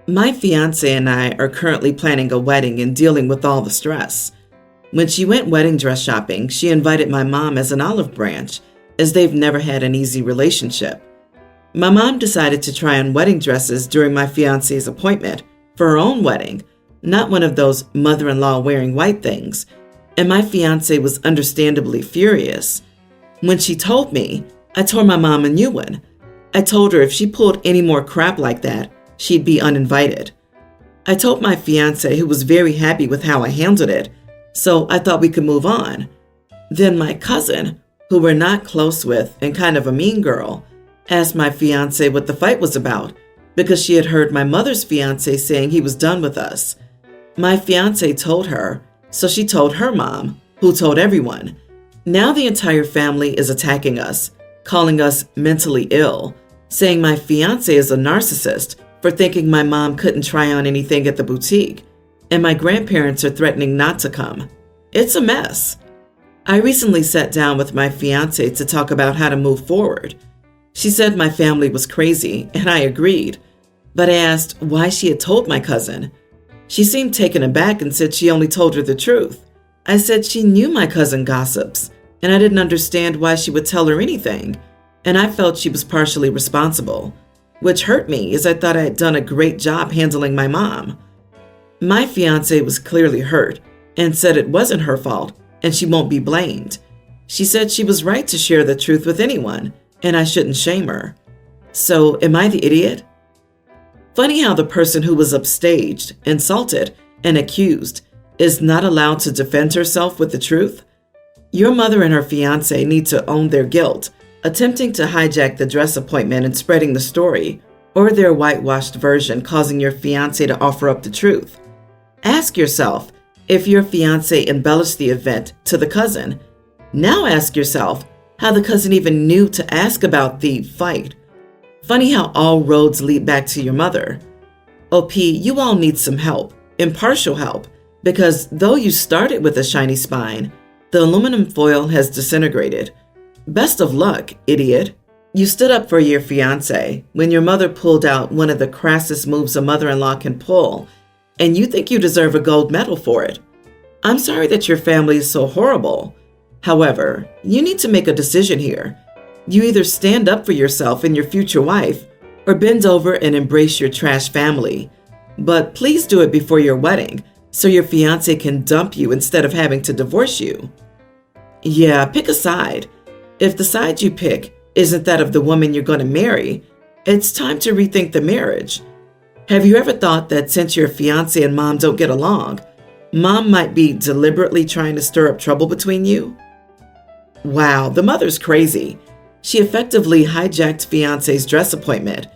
My fiance and I are currently planning a wedding and dealing with all the stress. When she went wedding dress shopping, she invited my mom as an olive branch, as they've never had an easy relationship. My mom decided to try on wedding dresses during my fiance's appointment for her own wedding, not one of those mother-in-law wearing white things, and my fiance was understandably furious. When she told me, I tore my mom a new one. I told her if she pulled any more crap like that, she'd be uninvited. I told my fiance, who was very happy with how I handled it, so I thought we could move on. Then my cousin, who we're not close with and kind of a mean girl, asked my fiance what the fight was about because she had heard my mother's fiance saying he was done with us. My fiance told her, so she told her mom, who told everyone. Now the entire family is attacking us, calling us mentally ill, saying my fiance is a narcissist for thinking my mom couldn't try on anything at the boutique, and my grandparents are threatening not to come. It's a mess. I recently sat down with my fiance to talk about how to move forward. She said my family was crazy, and I agreed, but I asked why she had told my cousin. She seemed taken aback and said she only told her the truth. I said she knew my cousin gossips, and I didn't understand why she would tell her anything, and I felt she was partially responsible, which hurt me as I thought I had done a great job handling my mom. My fiance was clearly hurt and said it wasn't her fault and she won't be blamed. She said she was right to share the truth with anyone and I shouldn't shame her. So am I the idiot? Funny how the person who was upstaged, insulted, and accused is not allowed to defend herself with the truth. Your mother and her fiance need to own their guilt, attempting to hijack the dress appointment and spreading the story, or their whitewashed version causing your fiance to offer up the truth. Ask yourself if your fiance embellished the event to the cousin. Now ask yourself how the cousin even knew to ask about the fight. Funny how all roads lead back to your mother. OP, you all need some help, impartial help, because though you started with a shiny spine, the aluminum foil has disintegrated. Best of luck, idiot. You stood up for your fiance when your mother pulled out one of the crassest moves a mother-in-law can pull, and you think you deserve a gold medal for it. I'm sorry that your family is so horrible. However, you need to make a decision here. You either stand up for yourself and your future wife, or bend over and embrace your trash family. But please do it before your wedding, so your fiance can dump you instead of having to divorce you. Yeah, pick a side. If the side you pick isn't that of the woman you're going to marry, it's time to rethink the marriage. Have you ever thought that since your fiance and mom don't get along, mom might be deliberately trying to stir up trouble between you? Wow, the mother's crazy. She effectively hijacked fiance's dress appointment.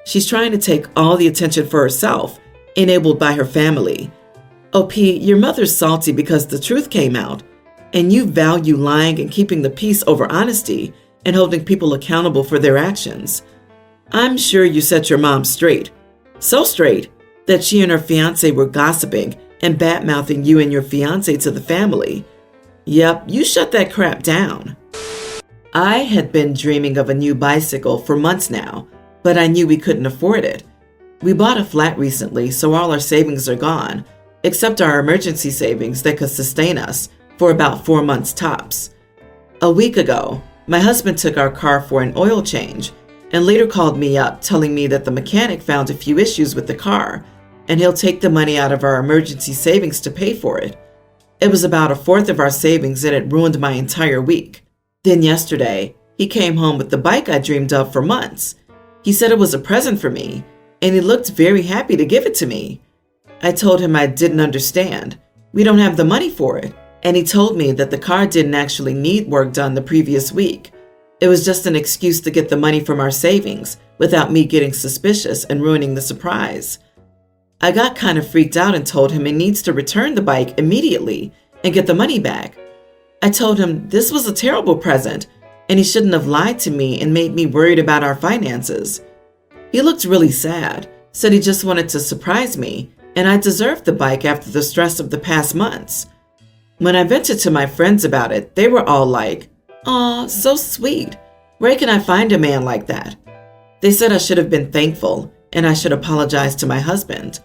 She's trying to take all the attention for herself, enabled by her family. OP, your mother's salty because the truth came out, and you value lying and keeping the peace over honesty and holding people accountable for their actions. I'm sure you set your mom straight. So straight that she and her fiance were gossiping and bad-mouthing you and your fiance to the family. Yep, you shut that crap down. I had been dreaming of a new bicycle for months now, but I knew we couldn't afford it. We bought a flat recently, so all our savings are gone, except our emergency savings that could sustain us for about 4 months tops. A week ago, my husband took our car for an oil change and later called me up telling me that the mechanic found a few issues with the car and he'll take the money out of our emergency savings to pay for it. It was about a fourth of our savings and it ruined my entire week. Then yesterday, he came home with the bike I dreamed of for months. He said it was a present for me and he looked very happy to give it to me. I told him I didn't understand. We don't have the money for it. And he told me that the car didn't actually need work done the previous week. It was just an excuse to get the money from our savings without me getting suspicious and ruining the surprise. I got kind of freaked out and told him he needs to return the bike immediately and get the money back. I told him this was a terrible present and he shouldn't have lied to me and made me worried about our finances. He looked really sad, said he just wanted to surprise me and I deserved the bike after the stress of the past months. When I vented to my friends about it, they were all like, "Aw, so sweet. Where can I find a man like that?" They said I should have been thankful and I should apologize to my husband.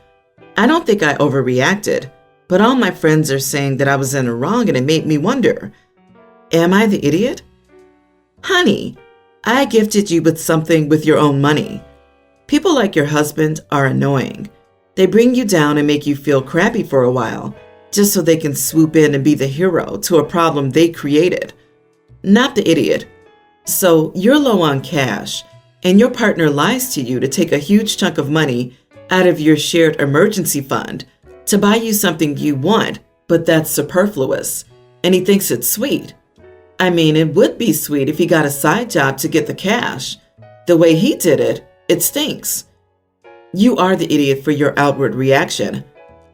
I don't think I overreacted, but all my friends are saying that I was in the wrong, and it made me wonder, am I the idiot? Honey, I gifted you with something with your own money. People like your husband are annoying. They bring you down and make you feel crappy for a while, just so they can swoop in and be the hero to a problem they created. Not the idiot. So you're low on cash, and your partner lies to you to take a huge chunk of money out of your shared emergency fund to buy you something you want, but that's superfluous, and he thinks it's sweet. I mean, it would be sweet if he got a side job to get the cash. The way he did it, it stinks. You are the idiot for your outward reaction.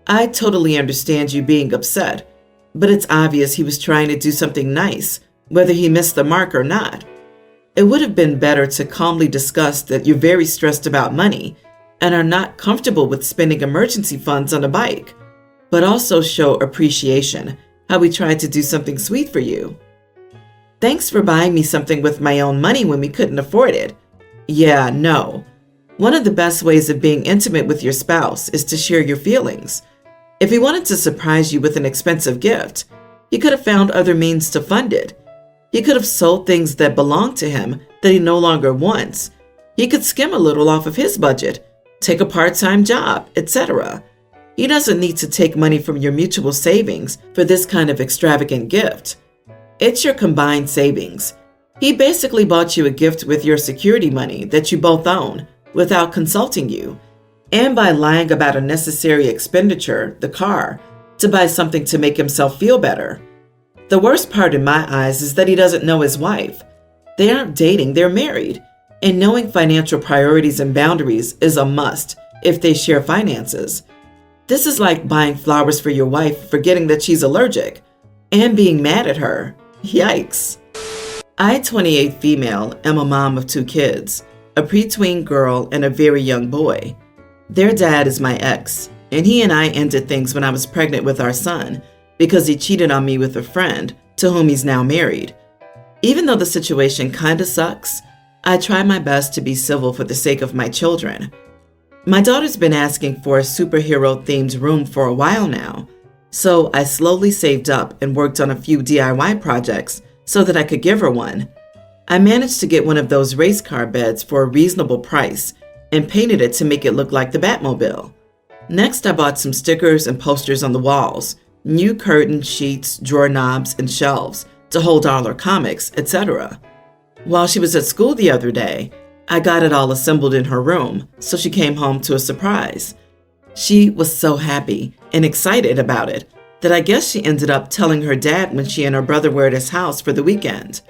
I totally understand you being upset, but it's obvious he was trying to do something nice, whether he missed the mark or not. It would have been better to calmly discuss that you're very stressed about money and are not comfortable with spending emergency funds on a bike, but also show appreciation, how we tried to do something sweet for you. Thanks for buying me something with my own money when we couldn't afford it. Yeah, no. One of the best ways of being intimate with your spouse is to share your feelings. If he wanted to surprise you with an expensive gift, he could have found other means to fund it. He could have sold things that belong to him that he no longer wants. He could skim a little off of his budget, take a part-time job, etc. He doesn't need to take money from your mutual savings for this kind of extravagant gift. It's your combined savings. He basically bought you a gift with your security money that you both own without consulting you, and by lying about a necessary expenditure, the car, to buy something to make himself feel better. The worst part in my eyes is that he doesn't know his wife. They aren't dating, they're married, and knowing financial priorities and boundaries is a must if they share finances. This is like buying flowers for your wife, forgetting that she's allergic, and being mad at her. Yikes. I, 28 female, am a mom of 2 kids, a preteen girl and a very young boy. Their dad is my ex, and he and I ended things when I was pregnant with our son because he cheated on me with a friend to whom he's now married. Even though the situation kinda sucks, I try my best to be civil for the sake of my children. My daughter's been asking for a superhero-themed room for a while now, so I slowly saved up and worked on a few DIY projects so that I could give her one. I managed to get one of those race car beds for a reasonable price and painted it to make it look like the Batmobile. Next, I bought some stickers and posters on the walls, new curtain sheets, drawer knobs, and shelves to hold all her comics, etc. While she was at school the other day, I got it all assembled in her room, so she came home to a surprise. She was so happy and excited about it that I guess she ended up telling her dad when she and her brother were at his house for the weekend.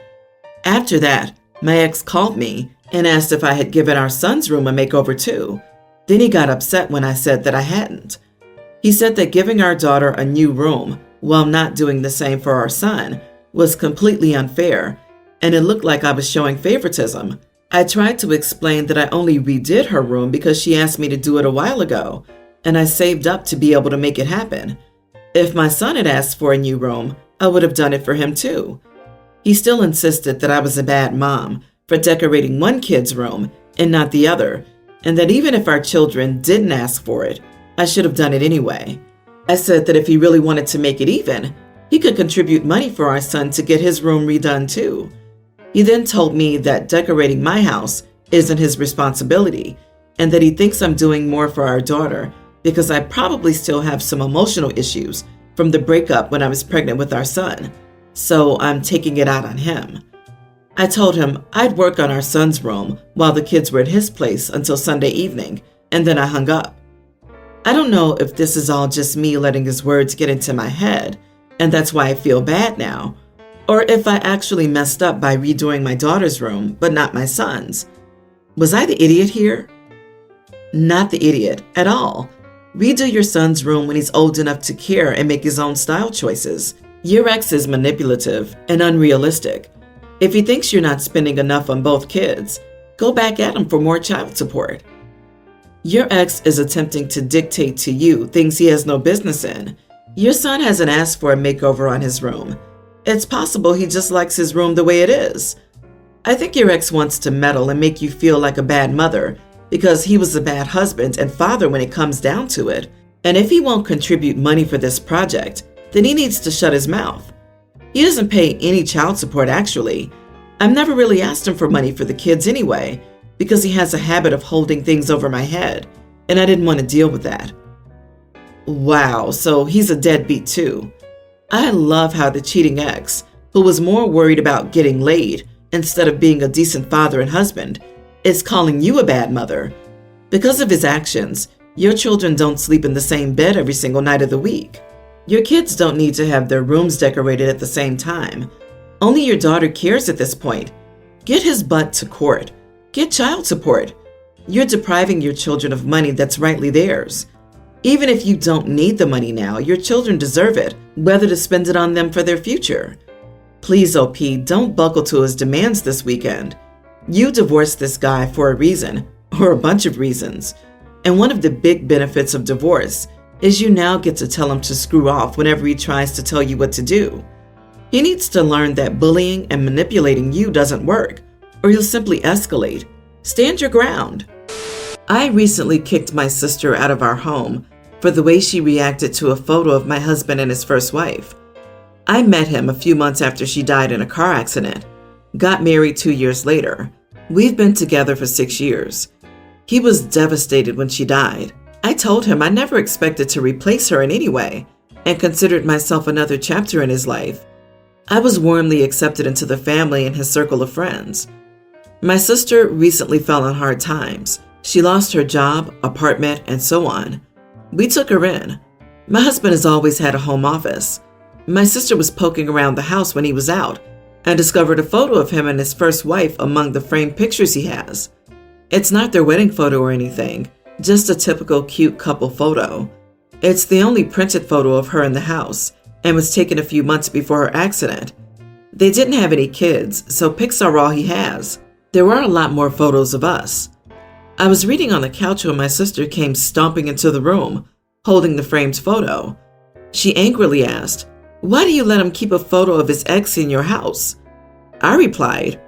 After that, my ex called me and asked if I had given our son's room a makeover too. Then he got upset when I said that I hadn't. He said that giving our daughter a new room while not doing the same for our son was completely unfair, and it looked like I was showing favoritism. I tried to explain that I only redid her room because she asked me to do it a while ago, and I saved up to be able to make it happen. If my son had asked for a new room, I would have done it for him too. He still insisted that I was a bad mom for decorating one kid's room and not the other, and that even if our children didn't ask for it, I should have done it anyway. I said that if he really wanted to make it even, he could contribute money for our son to get his room redone too. He then told me that decorating my house isn't his responsibility, and that he thinks I'm doing more for our daughter because I probably still have some emotional issues from the breakup when I was pregnant with our son, so I'm taking it out on him. I told him I'd work on our son's room while the kids were at his place until Sunday evening, and then I hung up. I don't know if this is all just me letting his words get into my head, and that's why I feel bad now, or if I actually messed up by redoing my daughter's room, but not my son's. Was I the idiot here? Not the idiot at all. Redo your son's room when he's old enough to care and make his own style choices. Your ex is manipulative and unrealistic. If he thinks you're not spending enough on both kids, go back at him for more child support. Your ex is attempting to dictate to you things he has no business in. Your son hasn't asked for a makeover on his room. It's possible he just likes his room the way it is. I think your ex wants to meddle and make you feel like a bad mother because he was a bad husband and father when it comes down to it. And if he won't contribute money for this project, then he needs to shut his mouth. He doesn't pay any child support, actually. I've never really asked him for money for the kids anyway, because he has a habit of holding things over my head, and I didn't want to deal with that. Wow, so he's a deadbeat too. I love how the cheating ex, who was more worried about getting laid instead of being a decent father and husband, is calling you a bad mother. Because of his actions, your children don't sleep in the same bed every single night of the week. Your kids don't need to have their rooms decorated at the same time. Only your daughter cares at this point. Get his butt to court. Get child support. You're depriving your children of money that's rightly theirs. Even if you don't need the money now, your children deserve it, whether to spend it on them for their future. Please, OP, don't buckle to his demands this weekend. You divorced this guy for a reason, or a bunch of reasons. And one of the big benefits of divorce is you now get to tell him to screw off whenever he tries to tell you what to do. He needs to learn that bullying and manipulating you doesn't work, or he'll simply escalate. Stand your ground. I recently kicked my sister out of our home for the way she reacted to a photo of my husband and his first wife. I met him a few months after she died in a car accident, got married 2 years later. We've been together for 6 years. He was devastated when she died. I told him I never expected to replace her in any way and considered myself another chapter in his life. I was warmly accepted into the family and his circle of friends. My sister recently fell on hard times. She lost her job, apartment, and so on. We took her in. My husband has always had a home office. My sister was poking around the house when he was out and discovered a photo of him and his first wife among the framed pictures he has. It's not their wedding photo or anything, just a typical cute couple photo. It's the only printed photo of her in the house and was taken a few months before her accident. They didn't have any kids, so pics are all he has. There were a lot more photos of us. I was reading on the couch when my sister came stomping into the room, holding the framed photo. She angrily asked, "Why do you let him keep a photo of his ex in your house?" I replied,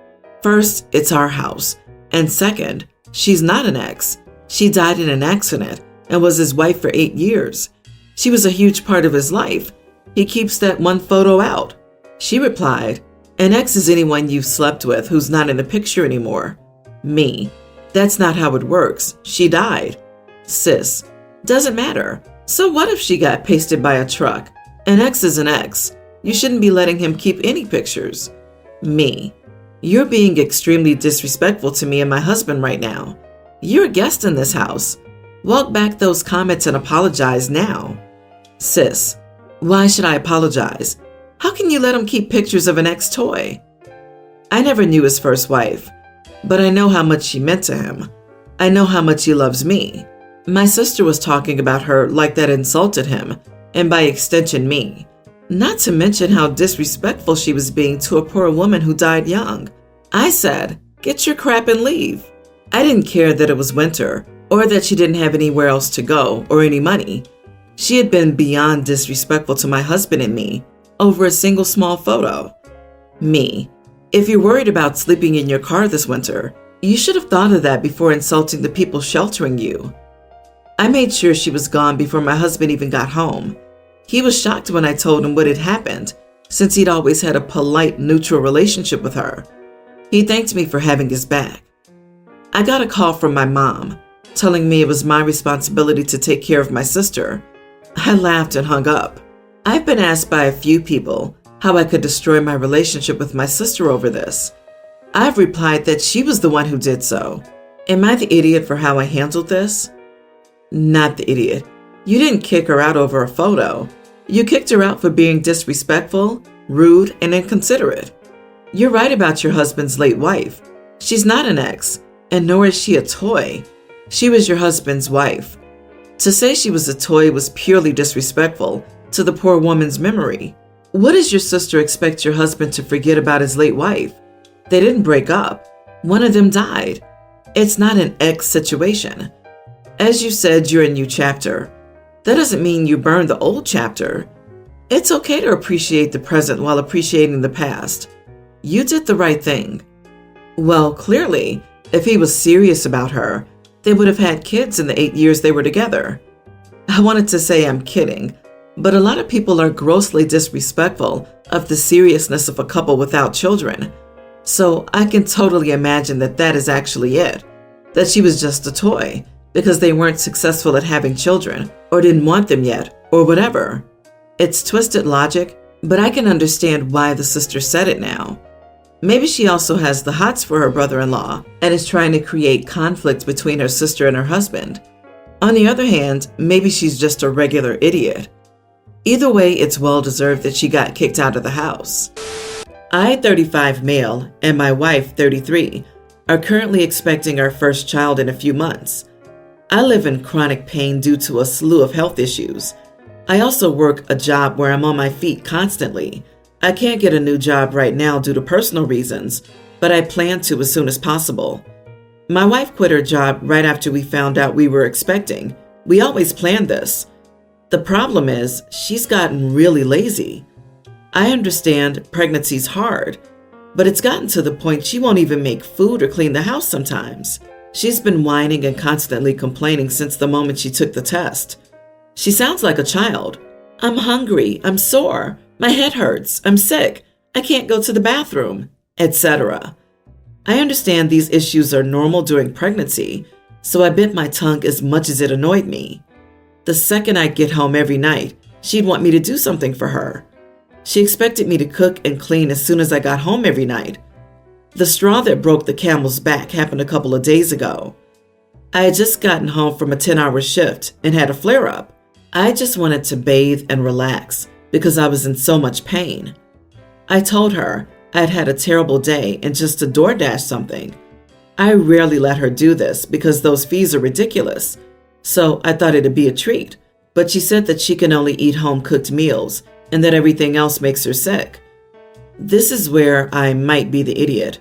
"First, it's our house. And second, she's not an ex. She died in an accident and was his wife for 8 years. She was a huge part of his life. He keeps that one photo out." She replied, "An ex is anyone you've slept with who's not in the picture anymore." Me, "That's not how it works. She died." Sis, "Doesn't matter. So what if she got pasted by a truck? An ex is an ex. You shouldn't be letting him keep any pictures." Me, "You're being extremely disrespectful to me and my husband right now. You're a guest in this house. Walk back those comments and apologize now." Sis, "Why should I apologize? How can you let him keep pictures of an ex-toy?" I never knew his first wife, but I know how much she meant to him. I know how much he loves me. My sister was talking about her like that insulted him, and by extension me. Not to mention how disrespectful she was being to a poor woman who died young. I said, "Get your crap and leave." I didn't care that it was winter, or that she didn't have anywhere else to go, or any money. She had been beyond disrespectful to my husband and me, over a single small photo. Me, "If you're worried about sleeping in your car this winter, you should have thought of that before insulting the people sheltering you." I made sure she was gone before my husband even got home. He was shocked when I told him what had happened, since he'd always had a polite, neutral relationship with her. He thanked me for having his back. I got a call from my mom, telling me it was my responsibility to take care of my sister. I laughed and hung up. I've been asked by a few people how I could destroy my relationship with my sister over this. I've replied that she was the one who did so. Am I the idiot for how I handled this? Not the idiot. You didn't kick her out over a photo. You kicked her out for being disrespectful, rude, and inconsiderate. You're right about your husband's late wife. She's not an ex, and nor is she a toy. She was your husband's wife. To say she was a toy was purely disrespectful to the poor woman's memory. What does your sister expect your husband to forget about his late wife? They didn't break up. One of them died. It's not an ex situation. As you said, you're a new chapter. That doesn't mean you burn the old chapter. It's okay to appreciate the present while appreciating the past. You did the right thing. Well, clearly, if he was serious about her, they would have had kids in the 8 years they were together. I wanted to say I'm kidding, but a lot of people are grossly disrespectful of the seriousness of a couple without children. So I can totally imagine that that is actually it, that she was just a toy because they weren't successful at having children or didn't want them yet or whatever. It's twisted logic, but I can understand why the sister said it now. Maybe she also has the hots for her brother-in-law and is trying to create conflict between her sister and her husband. On the other hand, maybe she's just a regular idiot. Either way, it's well-deserved that she got kicked out of the house. I, 35 male, and my wife, 33, are currently expecting our first child in a few months. I live in chronic pain due to a slew of health issues. I also work a job where I'm on my feet constantly. I can't get a new job right now due to personal reasons, but I plan to as soon as possible. My wife quit her job right after we found out we were expecting. We always planned this. The problem is, she's gotten really lazy. I understand pregnancy's hard, but it's gotten to the point she won't even make food or clean the house sometimes. She's been whining and constantly complaining since the moment she took the test. She sounds like a child. I'm hungry, I'm sore, my head hurts, I'm sick, I can't go to the bathroom, etc. I understand these issues are normal during pregnancy, so I bit my tongue as much as it annoyed me. The second I'd get home every night, she'd want me to do something for her. She expected me to cook and clean as soon as I got home every night. The straw that broke the camel's back happened a couple of days ago. I had just gotten home from a 10-hour shift and had a flare-up. I just wanted to bathe and relax because I was in so much pain. I told her I'd had a terrible day and just to DoorDash something. I rarely let her do this because those fees are ridiculous, so I thought it'd be a treat, but she said that she can only eat home-cooked meals and that everything else makes her sick. This is where I might be the idiot.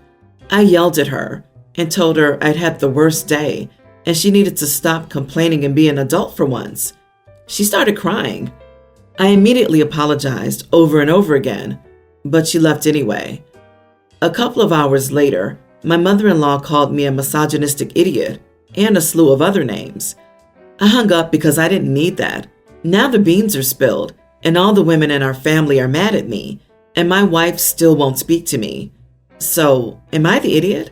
I yelled at her and told her I'd had the worst day and she needed to stop complaining and be an adult for once. She started crying. I immediately apologized over and over again, but she left anyway. A couple of hours later, my mother-in-law called me a misogynistic idiot and a slew of other names. I hung up because I didn't need that. Now the beans are spilled and all the women in our family are mad at me, and my wife still won't speak to me. So, am I the idiot?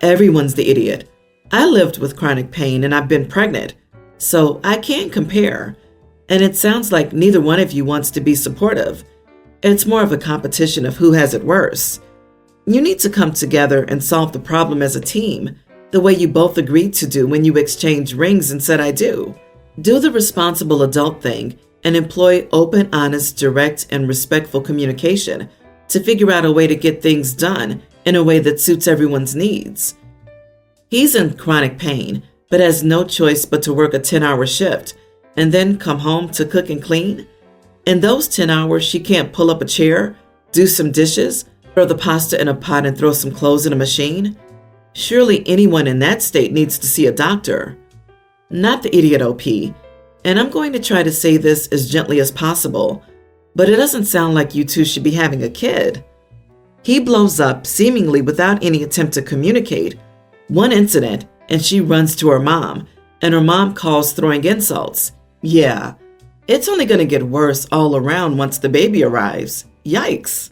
Everyone's the idiot. I lived with chronic pain and I've been pregnant, so I can't compare. And it sounds like neither one of you wants to be supportive. It's more of a competition of who has it worse. You need to come together and solve the problem as a team, the way you both agreed to do when you exchanged rings and said I do. Do the responsible adult thing and employ open, honest, direct, and respectful communication to figure out a way to get things done in a way that suits everyone's needs. He's in chronic pain, but has no choice but to work a 10-hour shift and then come home to cook and clean. In those 10 hours, she can't pull up a chair, do some dishes, throw the pasta in a pot and throw some clothes in a machine. Surely anyone in that state needs to see a doctor. Not the idiot OP. And I'm going to try to say this as gently as possible, but it doesn't sound like you two should be having a kid. He blows up seemingly without any attempt to communicate. One incident, and she runs to her mom, and her mom calls throwing insults. Yeah, it's only going to get worse all around once the baby arrives. Yikes.